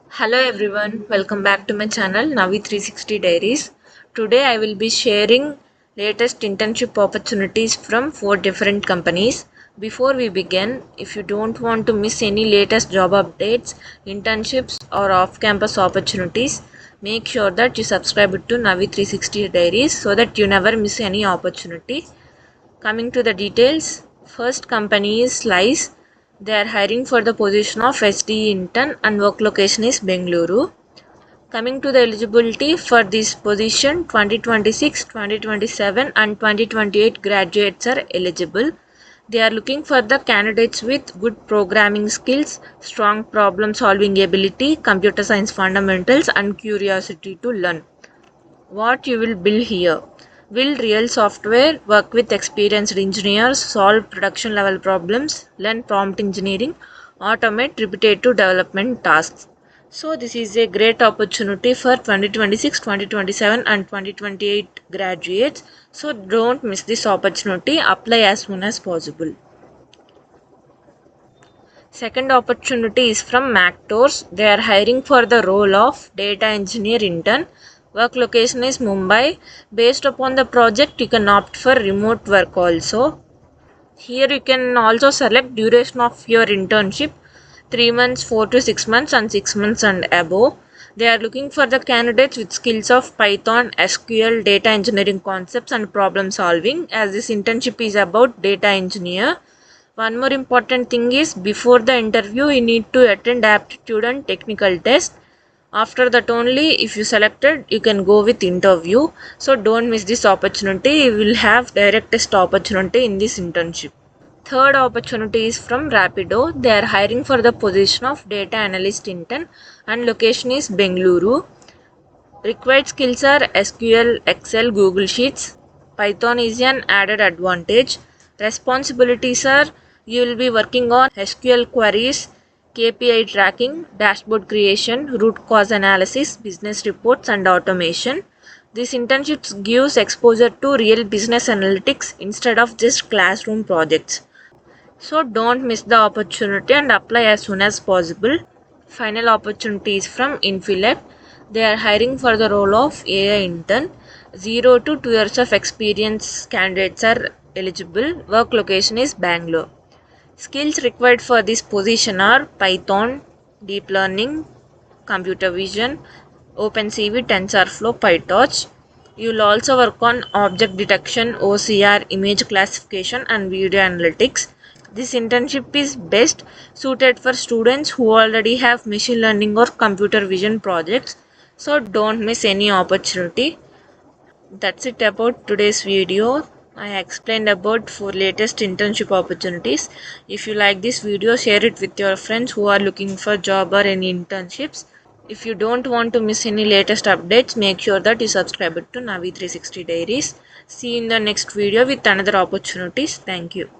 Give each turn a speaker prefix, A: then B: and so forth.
A: Hello everyone, welcome back to my channel Navi 360 Diaries. Today I will be sharing latest internship opportunities from 4 different companies. Before we begin, if you don't want to miss any latest job updates, internships or off-campus opportunities, make sure that you subscribe to Navi 360 Diaries so that you never miss any opportunity. Coming to the details, first company is Slice. They are hiring for the position of SD intern and work location is Bengaluru. Coming to the eligibility for this position, 2026, 2027 and 2028 graduates are eligible. They are looking for the candidates with good programming skills, strong problem solving ability, computer science fundamentals and curiosity to learn. What you will build here: build real software, work with experienced engineers, solve production level problems, learn prompt engineering, automate repetitive development tasks. So this is a great opportunity for 2026, 2027 and 2028 graduates. So don't miss this opportunity. Apply as soon as possible. Second opportunity is from Mactores. They are hiring for the role of data engineer intern. Work location is Mumbai. Based upon the project, you can opt for remote work also. Here you can also select duration of your internship: 3 months, 4 to 6 months and 6 months and above. They are looking for the candidates with skills of Python, SQL, data engineering concepts and problem solving, as this internship is about data engineer. One more important thing is, before the interview you need to attend aptitude and technical test. After that only, if you selected, you can go with interview. So don't miss this opportunity. You will have direct test opportunity in this internship. Third opportunity is from Rapido. They are hiring for the position of data analyst intern and location is Bengaluru. Required skills are SQL, Excel, Google Sheets. Python is an added advantage. Responsibilities are, you will be working on SQL queries, KPI tracking, dashboard creation, root cause analysis, business reports and automation. This internship gives exposure to real business analytics instead of just classroom projects. So don't miss the opportunity and apply as soon as possible. Final opportunity is from Infilect. They are hiring for the role of AI intern. 0 to 2 years of experience candidates are eligible. Work location is Bangalore. Skills required for this position are Python, deep learning, computer vision, OpenCV, TensorFlow, PyTorch. You will also work on object detection, OCR, image classification and video analytics. This internship is best suited for students who already have machine learning or computer vision projects. So don't miss any opportunity. That's it about today's video. I explained about 4 latest internship opportunities. If you like this video, share it with your friends who are looking for job or any internships. If you don't want to miss any latest updates, make sure that you subscribe to Navi 360 Diaries. See you in the next video with another opportunities. Thank you.